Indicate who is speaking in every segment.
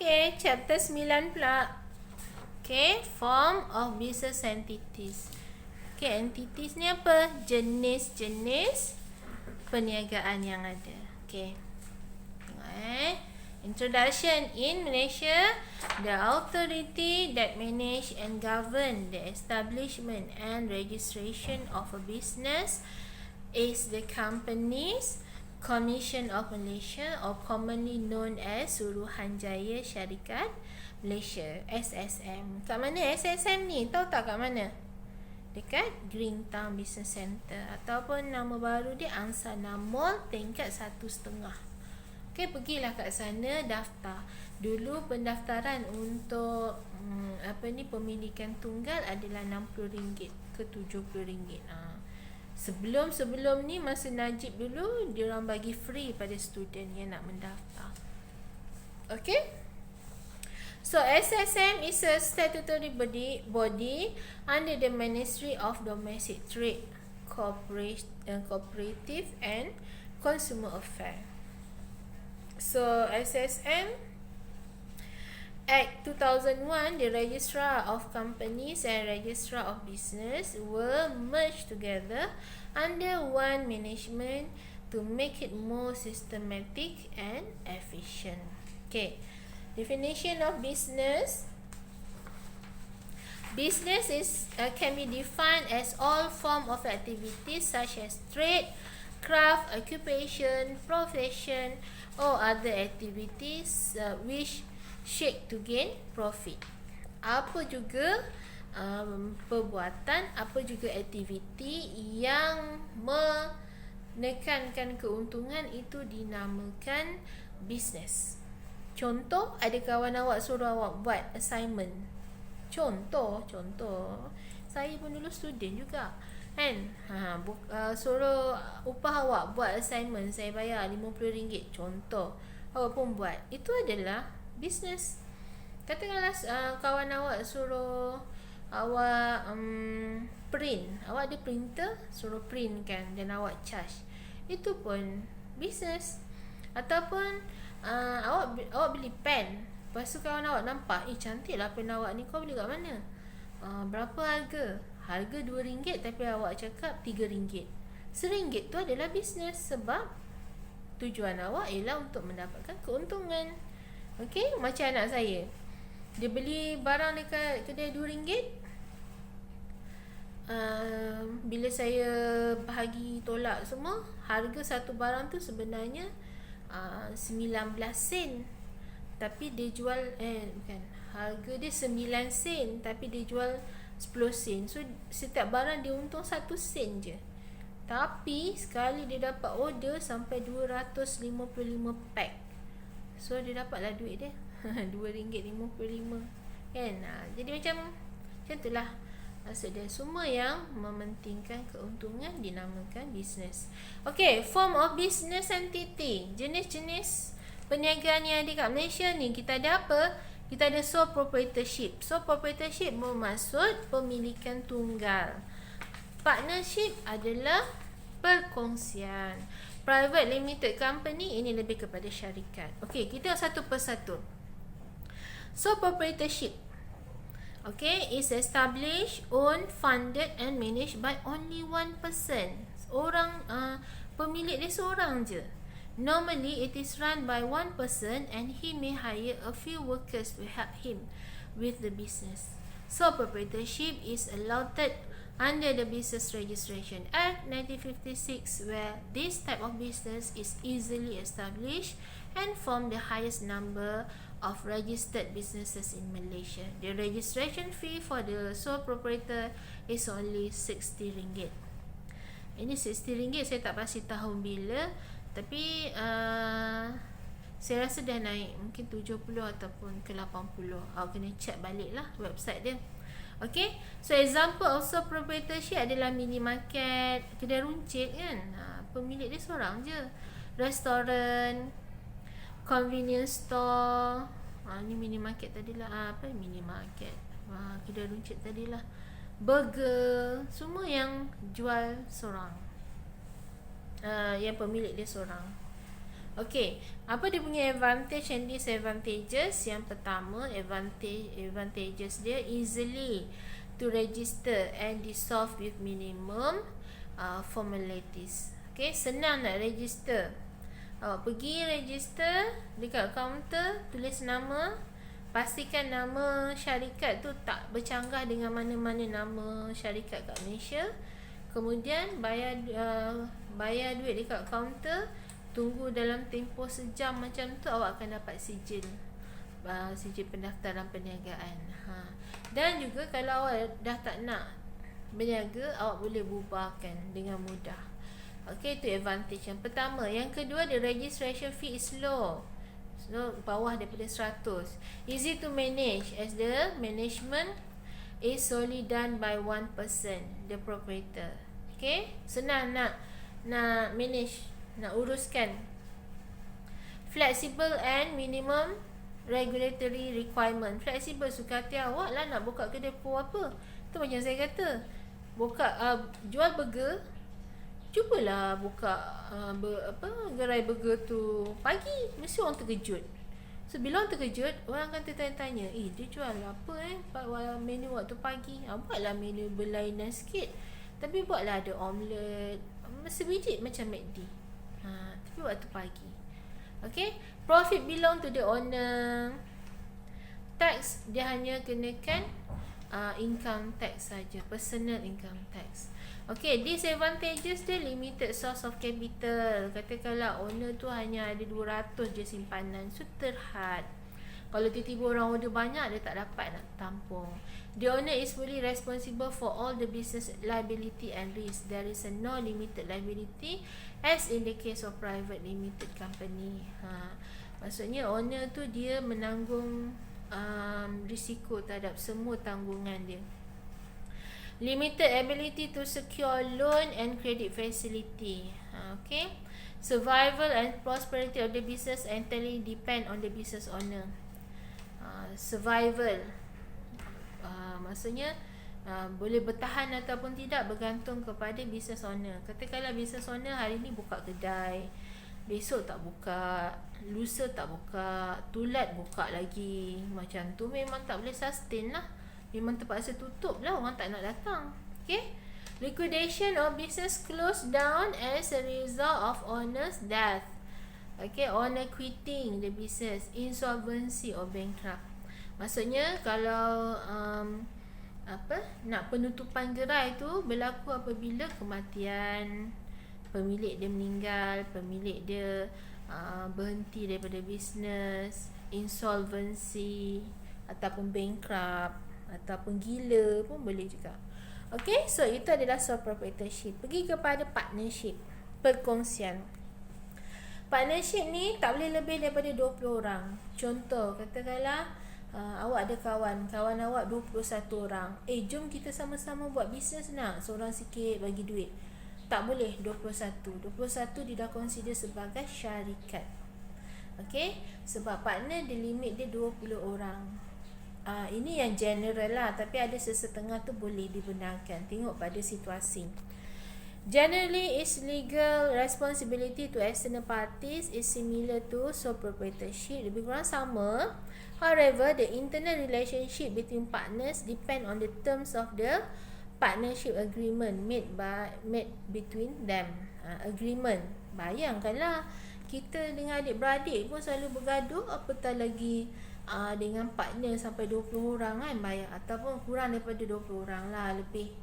Speaker 1: Okey, chapter 9 pula. Okey, form of business entities. Okey, entities ni apa? Jenis-jenis perniagaan yang ada. Okey. Tengok Introduction. In Malaysia, the authority that manage and govern the establishment and registration of a business is the Companies Commission of Malaysia, or commonly known as Suruhanjaya Syarikat Malaysia, SSM. Kat mana SSM ni? Tahu tak kat mana? Dekat Greentown Business Centre, ataupun nama baru dia Angsana Mall tingkat 1.5. Okey, pergilah kat sana daftar. Dulu pendaftaran untuk pemilikan tunggal adalah RM60 ke RM70. Sebelum ni masa Najib dulu, diorang bagi free pada student yang nak mendaftar. Okay. So SSM is a statutory body under the Ministry of Domestic Trade, Cooperative and Consumer Affairs. So SSM Act 2001, the Registrar of Companies and Registrar of Business were merged together under one management to make it more systematic and efficient. Okay, definition of business. Business can be defined as all form of activities such as trade, craft, occupation, profession, or other activities which seek to gain profit. Apa juga perbuatan, apa juga aktiviti yang menekankan keuntungan, itu dinamakan bisnes. Contoh, ada kawan awak suruh awak buat assignment. Contoh, saya pun dulu student juga kan, suruh upah awak buat assignment, saya bayar RM50. Contoh, awak pun buat. Itu adalah bisnes. Katakanlah kawan awak suruh awak print, awak ada printer, suruh print kan, dan awak charge. Itu pun bisnes. Ataupun awak beli pen, lepas tu kawan awak nampak, cantik lah pen awak ni, kau beli kat mana? Berapa harga? Harga RM2, tapi awak cakap RM3. RM1 tu adalah bisnes, sebab tujuan awak ialah untuk mendapatkan keuntungan. Okey, macam anak saya, dia beli barang dekat kedai RM2. Bila saya bahagi tolak semua, harga satu barang tu sebenarnya 19 sen, tapi dia jual harga dia 9 sen, tapi dia jual 10 sen. So setiap barang dia untung 1 sen je. Tapi sekali dia dapat order sampai 255 pack, so dia dapatlah duit dia RM2.55 kan. Jadi macam itulah maksud dia. Semua yang mementingkan keuntungan dinamakan bisnes. Okay, form of business entity. Jenis-jenis perniagaan yang ada kat Malaysia ni, kita ada apa? Kita ada sole proprietorship. Sole proprietorship bermaksud pemilikan tunggal. Partnership adalah perkongsian. Private limited company, ini lebih kepada syarikat. Okey, kita satu persatu. Sole proprietorship, okay, is established, owned, funded and managed by only one person. Orang pemilik dia seorang je. Normally it is run by one person and he may hire a few workers to help him with the business. Sole proprietorship is allowed under the Business Registration Act 1956, where this type of business is easily established and form the highest number of registered businesses in Malaysia. The registration fee for the sole proprietor is only RM60. Ini RM60, saya tak pasti tahun bila, tapi saya rasa dah naik, mungkin 70 ataupun ke 80. Kena check balik lah website dia. Okay, so example of sole proprietorship adalah minimarket, kedai runcit kan, pemilik dia seorang je. Restoran, convenience store, ni minimarket tadilah, minimarket, kedai runcit tadilah, burger, semua yang jual seorang, yang pemilik dia seorang. Okey, apa dia punya advantage and disadvantages? Yang pertama, advantages dia easily to register and dissolve with minimum formalities. Okey, senang nak register. Awak pergi register dekat kaunter, tulis nama, pastikan nama syarikat tu tak bercanggah dengan mana-mana nama syarikat kat Malaysia. Kemudian bayar duit dekat kaunter, tunggu dalam tempoh sejam macam tu, awak akan dapat sijil pendaftaran perniagaan. Dan juga kalau awak dah tak nak berniaga, awak boleh bubarkan dengan mudah. Okey, itu advantage yang pertama. Yang kedua, the registration fee is low. So, bawah daripada 100. Easy to manage as the management is solely done by one person, the proprietor. Okay, senang nak manage, nak uruskan. Flexible and minimum regulatory requirement. Flexible, suka hati awak lah nak buka kedai pukul apa. Tu macam saya kata, jual burger, cubalah buka gerai burger tu pagi, mesti orang terkejut. So bila orang terkejut, orang akan tertanya-tanya, dia jual apa menu waktu pagi? Buatlah menu berlainan sikit, tapi buatlah ada omelette, sebiji macam McD, tapi waktu pagi. Okay, profit belong to the owner. Tax dia hanya kenakan income tax saja, personal income tax. Okay, disadvantages dia limited source of capital. Katakanlah owner tu hanya ada 200 je simpanan, so terhad. Kalau tiba-tiba orang order banyak, dia tak dapat nak tampung. The owner is fully responsible for all the business liability and risk. There is a no limited liability as in the case of private limited company. Maksudnya owner tu dia menanggung risiko terhadap semua tanggungan dia. Limited ability to secure loan and credit facility. Okay, survival and prosperity of the business entirely depend on the business owner. Survival, maksudnya boleh bertahan ataupun tidak bergantung kepada business owner. Katakanlah business owner hari ni buka kedai, besok tak buka, lusa tak buka, tulat buka lagi, macam tu memang tak boleh sustain lah. Memang terpaksa tutup lah, orang tak nak datang. Okay, liquidation of business closed down as a result of owner's death. Okay, owner quitting the business, insolvency or bankrupt. Maksudnya kalau nak penutupan gerai tu berlaku apabila kematian, pemilik dia meninggal, pemilik dia berhenti daripada bisnes, insolvency ataupun bankrupt ataupun gila pun boleh juga. Okay, so itu adalah sole proprietorship. Pergi kepada partnership, perkongsian. Partnership ni tak boleh lebih daripada 20 orang. Contoh, katakanlah awak ada kawan awak 21 orang. Jom kita sama-sama buat bisnes nak, seorang sikit bagi duit. Tak boleh 21 dia dah consider sebagai syarikat. Okay, sebab partner dia limit dia 20 orang. Ini yang general lah, tapi ada sesetengah tu boleh dibenarkan, tengok pada situasi. Generally, its legal responsibility to external parties is similar to sole proprietorship, lebih kurang sama. However, the internal relationship between partners depend on the terms of the partnership agreement made between them. Agreement, bayangkanlah kita dengan adik-beradik pun selalu bergaduh, apatah lagi dengan partner sampai 20 orang kan, bayar, ataupun kurang daripada 20 orang lah, lebih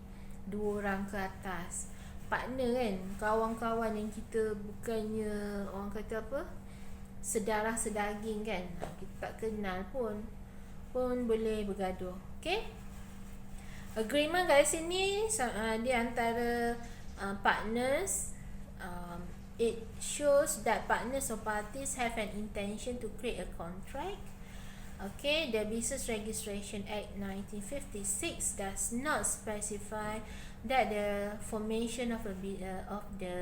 Speaker 1: 2 orang ke atas. Partner kan, kawan-kawan yang kita bukannya orang kata apa, sedarah sedaging kan, kita tak kenal pun boleh bergaduh. Okay, agreement kat sini dia antara partners. It shows that partners or parties have an intention to create a contract. Okay, the Business Registration Act 1956 does not specify that the formation of the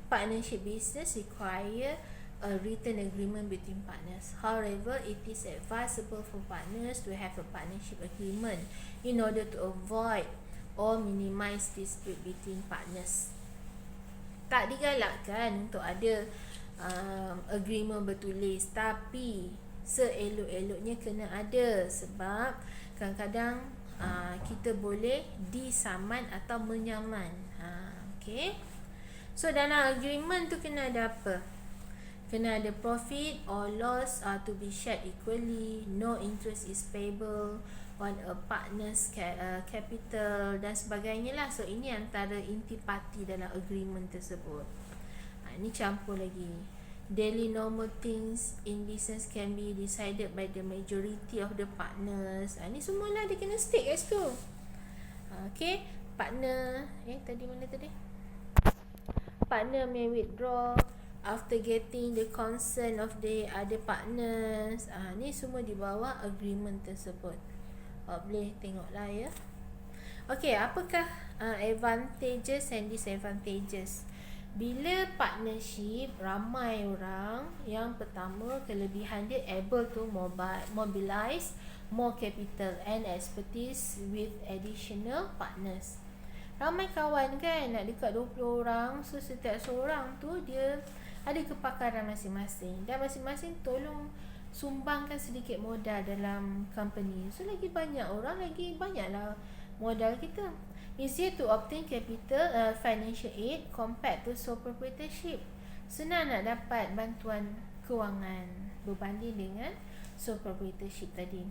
Speaker 1: partnership business require a written agreement between partners. However, it is advisable for partners to have a partnership agreement in order to avoid or minimize dispute between partners. Tak digalakkan untuk ada agreement bertulis, tapi seelok-eloknya kena ada, sebab kadang-kadang kita boleh disaman atau menyaman. Okay. So dalam agreement tu kena ada apa? Kena ada profit or loss to be shared equally, no interest is payable on a partner's capital dan sebagainya lah. So ini antara inti parti dalam agreement tersebut. Ini campur lagi. Daily normal things in business can be decided by the majority of the partners. Ini semualah dia kena stick kat situ. Okay. Partner tadi mana tadi? Partner may withdraw after getting the consent of the other partners. Ni semua di bawah agreement tersebut. Boleh tengoklah ya. Okay, apakah advantages and disadvantages? Bila partnership ramai orang, yang pertama kelebihan dia able to mobilize more capital and expertise with additional partners. Ramai kawan kan, nak dekat 20 orang, so setiap seorang tu dia ada kepakaran masing-masing dan masing-masing tolong sumbangkan sedikit modal dalam company. So lagi banyak orang, lagi banyaklah modal kita. Easier to obtain capital financial aid compared to sole proprietorship. Senang nak dapat bantuan kewangan berbanding dengan sole proprietorship tadi.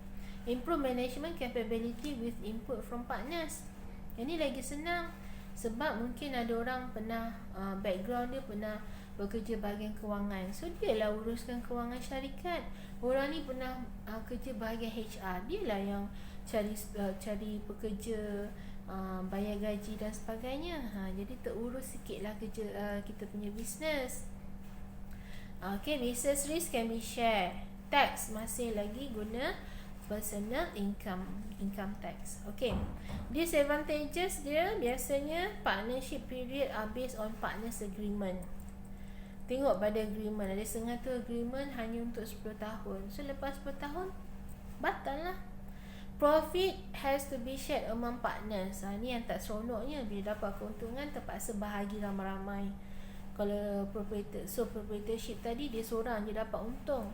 Speaker 1: Improve management capability with input from partners. Ini lagi senang sebab mungkin ada orang pernah background dia pernah bekerja bahagian kewangan, so dia lah uruskan kewangan syarikat. Orang ni pernah kerja bahagian HR, dia lah yang cari pekerja, bayar gaji dan sebagainya. Jadi terurus sikit lah kerja kita punya bisnes. Okay, business risk can be shared. Tax masih lagi guna personal income tax. Okay, disadvantages dia biasanya partnership period are based on partners agreement. Tengok pada agreement, ada setengah tu agreement hanya untuk 10 tahun. So lepas 10 tahun batal lah. Profit has to be shared among partners. Ni yang tak seronoknya, bila dapat keuntungan terpaksa bahagi ramai-ramai. Kalau proprietorship tadi, dia seorang je dapat untung.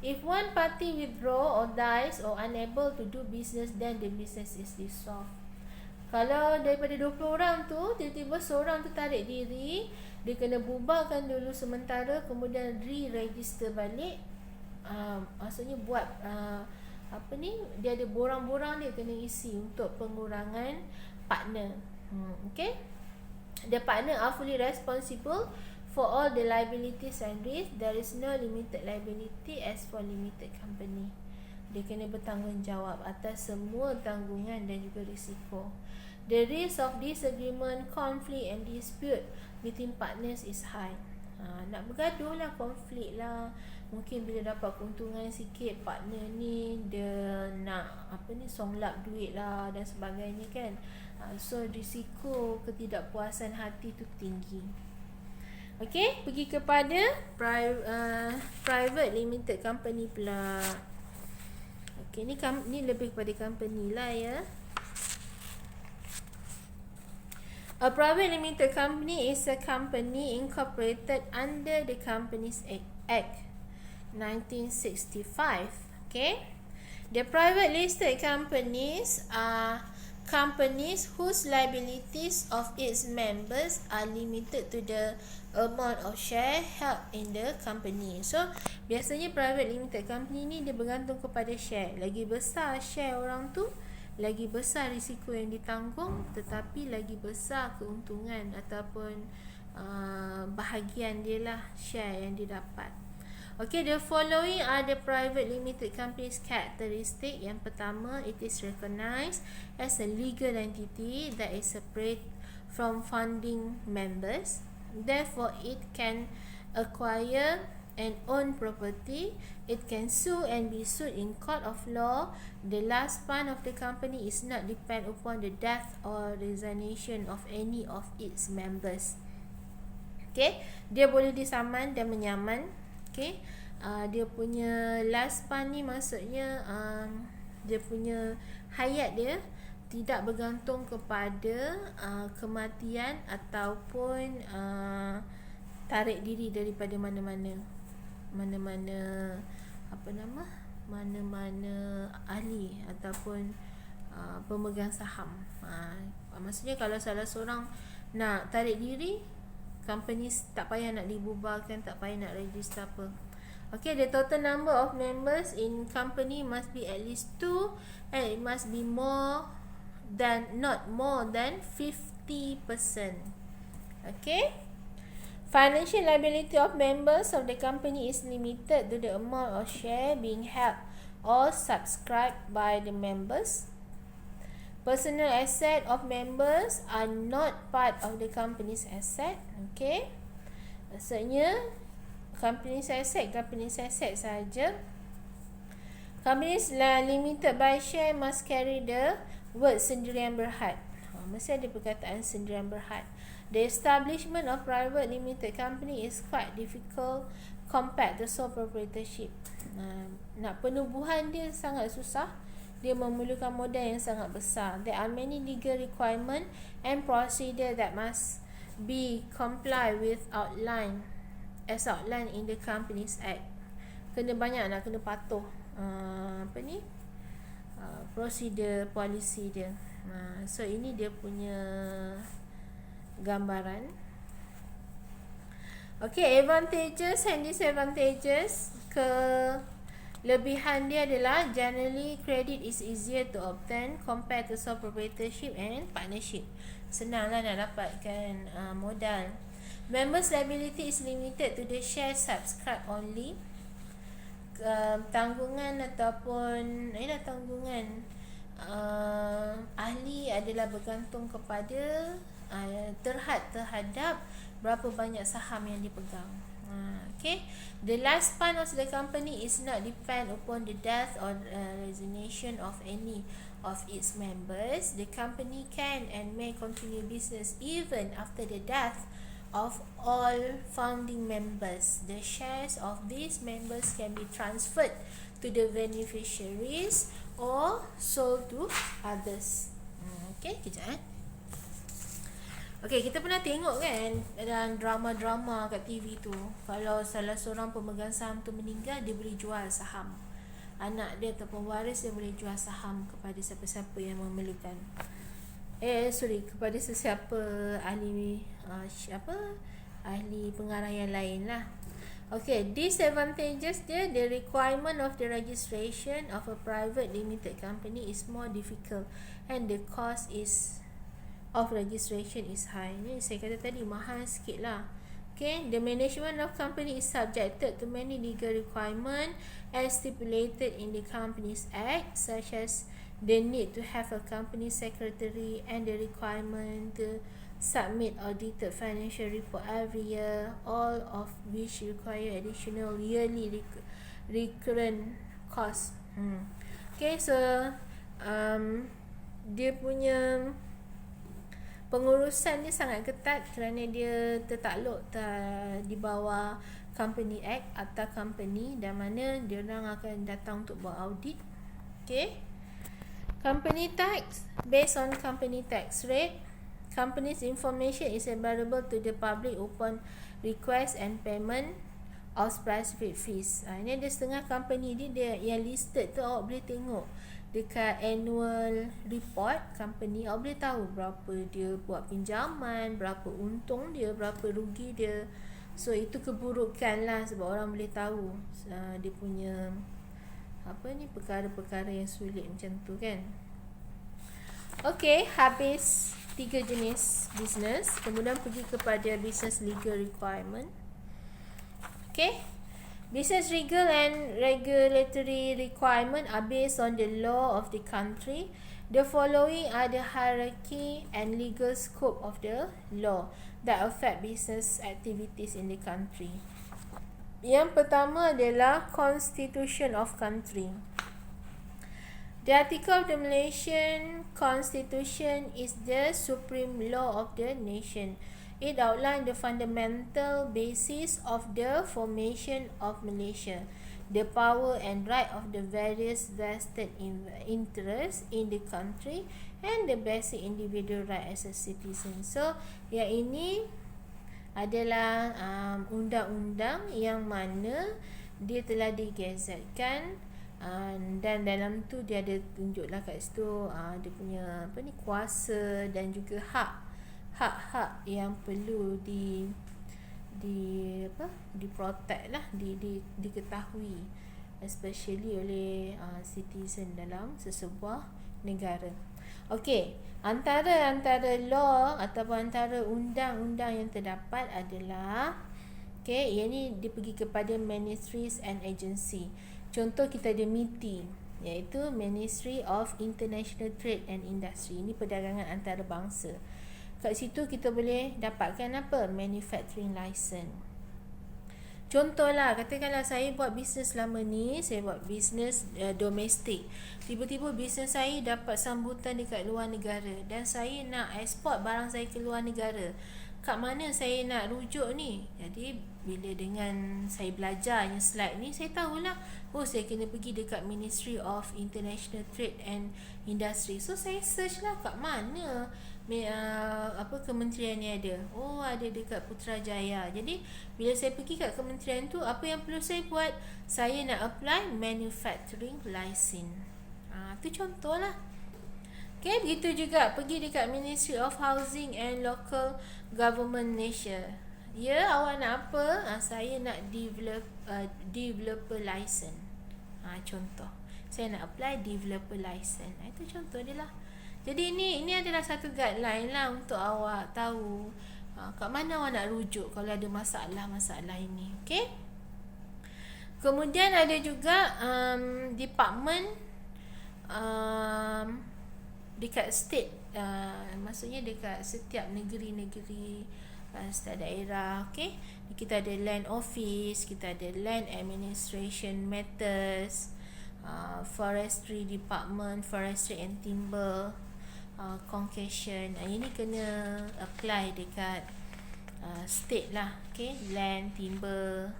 Speaker 1: If one party withdraw or dies or unable to do business, then the business is dissolved. Kalau daripada 20 orang tu, tiba-tiba seorang tu tarik diri, dia kena bubarkan dulu sementara, kemudian re-register balik. Maksudnya buat dia ada borang-borang dia kena isi untuk pengurangan partner. Okay. The partner are fully responsible for all the liabilities and risk. There is no limited liability as for limited company. Dia kena bertanggungjawab atas semua tanggungan dan juga risiko. The risk of disagreement, conflict and dispute between partners is high. Nak bergaduh lah, konflik lah. Mungkin bila dapat keuntungan sikit, partner ni dia nak songlap duit lah dan sebagainya kan. So risiko ketidakpuasan hati tu tinggi. Okay, pergi kepada private limited company pula. Okay, ni lebih kepada company lah ya. A private limited company is a company incorporated under the Companies Act 1965. Okay, the private listed companies are companies whose liabilities of its members are limited to the amount of share held in the company. So biasanya private limited company ni dia bergantung kepada share. Lagi besar share orang tu, lagi besar risiko yang ditanggung, tetapi lagi besar keuntungan ataupun bahagian dia lah, share yang didapat. Okay, the following are the private limited company's characteristic. Yang pertama, it is recognized as a legal entity that is separate from funding members. Therefore, it can acquire and own property. It can sue and be sued in court of law. The last part of the company is not depend upon the death or resignation of any of its members. Okay, dia boleh disaman dan menyaman. Okay, dia punya last part ni maksudnya dia punya hayat dia tidak bergantung kepada kematian ataupun tarik diri daripada mana-mana ahli ataupun pemegang saham. Maksudnya kalau salah seorang nak tarik diri, company tak payah nak dibubarkan, tak payah nak register apa. Okay, the total number of members in company must be at least 2 and it must be not more than 50%. Okay. Financial liability of members of the company is limited to the amount of share being held or subscribed by the members. Personal asset of members are not part of the company's asset. Okay. Maksudnya company's asset saja. Companies limited by share must carry the word Sendirian Berhad. Mesti ada perkataan Sendirian Berhad. The establishment of private limited company is quite difficult compared to sole proprietorship. Nak penubuhan dia sangat susah. Dia memerlukan modal yang sangat besar. There are many legal requirement and procedure that must be complied with as outlined in the Companies Act. Kena patuh prosedur polisi dia. So ini dia punya gambaran. Okay, advantages and disadvantages. Kelebihan dia adalah generally credit is easier to obtain compared to sole proprietorship and partnership. Senanglah nak dapatkan modal. Members liability is limited to the share subscribed only. Tanggungan ataupun ahli adalah bergantung kepada terhadap berapa banyak saham yang dipegang. Okay. The lifespan of the company is not depend upon the death or resignation of any of its members. The company can and may continue business even after the death of all founding members. The shares of these members can be transferred to the beneficiaries or sold to others. Okay, kejap Okay, kita pernah tengok kan dalam drama-drama kat TV tu, kalau salah seorang pemegang saham tu meninggal, dia boleh jual saham. Anak dia ataupun waris dia boleh jual saham kepada siapa-siapa yang memerlukan. Kepada sesiapa ahli ahli pengarah yang lain lah. Okay, disadvantages dia, the requirement of the registration of a private limited company is more difficult and the cost of registration is high. Ni saya kata tadi, mahal sikit lah. Okay, the management of company is subjected to many legal requirement as stipulated in the Companies Act, such as the need to have a company secretary and the requirement to submit audited financial report every year, all of which require additional yearly recurrent cost. Okay, so dia punya pengurusan dia sangat ketat kerana dia tertakluk di bawah Company Act atau company, dan mana dia orang akan datang untuk buat audit. Okay. Company tax, based on company tax rate, company's information is available to the public upon request and payment of specific fees. Ini ada setengah company dia yang listed tu, awak boleh tengok dekat annual report company, awak boleh tahu berapa dia buat pinjaman, berapa untung dia, berapa rugi dia. So itu keburukan lah, sebab orang boleh tahu dia punya perkara-perkara yang sulit macam tu kan. Okay, habis 3 jenis business. Kemudian pergi kepada business legal requirement. Okay, business legal and regulatory requirement are based on the law of the country. The following are the hierarchy and legal scope of the law that affect business activities in the country. Yang pertama adalah Constitution of Country. The article of the Malaysian Constitution is the supreme law of the nation. It outlines the fundamental basis of the formation of Malaysia, the power and right of the various vested interests in the country, and the basic individual right as a citizen. So, yang ini adalah undang-undang yang mana dia telah digazetkan, dan dalam tu dia ada tunjuklah kat situ dia punya kuasa dan juga hak-hak yang perlu di protect lah, diketahui, especially oleh citizen dalam sesebuah negara. Okey, antara law ataupun antara undang-undang yang terdapat adalah ia ni dia pergi kepada ministries and agency. Contoh kita ada MITI, iaitu Ministry of International Trade and Industry. Ini perdagangan antarabangsa. Kat situ kita boleh dapatkan apa? Manufacturing license. Contohlah, katakanlah saya buat bisnes selama ni, saya buat bisnes domestik. Tiba-tiba bisnes saya dapat sambutan dekat luar negara dan saya nak eksport barang saya ke luar negara. Kat mana saya nak rujuk ni? Jadi bila dengan saya belajar yang slide ni, saya tahulah, saya kena pergi dekat Ministry of International Trade and Industry. So saya search lah kat mana kementerian ni ada. Ada dekat Putrajaya. Jadi bila saya pergi kat kementerian tu, apa yang perlu saya buat? Saya nak apply manufacturing license. Tu contohlah. Begitu juga pergi dekat Ministry of Housing and Local Government Malaysia. Awak nak apa? Saya nak developer license. Contoh, saya nak apply developer license. Itu contoh dia lah. Jadi ini adalah satu guideline lah untuk awak tahu kat mana awak nak rujuk kalau ada masalah-masalah ini. Okey. Kemudian ada juga department dekat state, maksudnya dekat setiap negeri-negeri, setiap daerah. Okey, kita ada land office, kita ada land administration matters, forestry department, forestry and timber, concession. Ini kena apply dekat state lah. Okey, land, timber,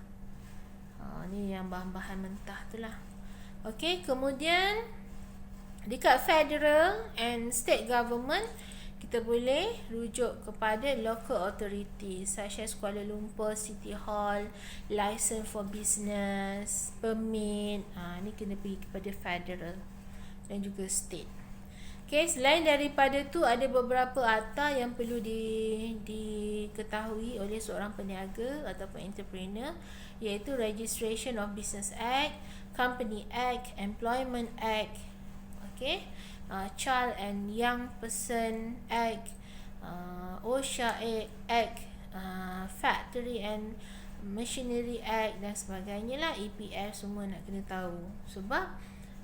Speaker 1: ni yang bahan-bahan mentah tu lah. Okey, kemudian dekat federal and state government, kita boleh rujuk kepada local authority such as Kuala Lumpur City Hall, license for business, permit. Ni kena pergi kepada federal dan juga state. Selain daripada tu, ada beberapa akta yang perlu diketahui oleh seorang peniaga ataupun entrepreneur, iaitu Registration of Business Act, Company Act, Employment Act, Child and Young Person Act, OSHA Act, Factory and Machinery Act dan sebagainya lah. EPF semua nak kena tahu. Sebab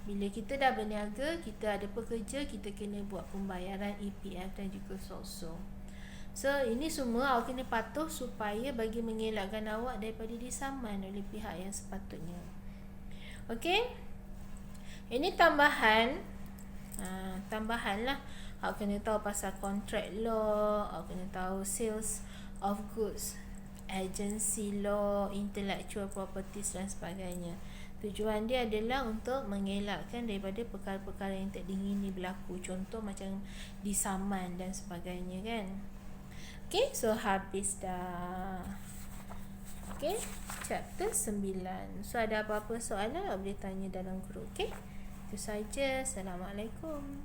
Speaker 1: bila kita dah berniaga, kita ada pekerja, kita kena buat pembayaran EPF dan juga SOSO. So ini semua awak kena patuh supaya bagi mengelakkan awak daripada disaman oleh pihak yang sepatutnya. Okey, ini tambahan lah. Awak kena tahu pasal contract law, awak kena tahu sales of goods, agency law, intellectual properties dan sebagainya. Tujuan dia adalah untuk mengelakkan daripada perkara-perkara yang tak diingini berlaku. Contoh macam disaman dan sebagainya kan. Okey, so habis dah. Okey, chapter 9. So ada apa-apa soalan boleh tanya dalam group. Okey, itu saja. Assalamualaikum.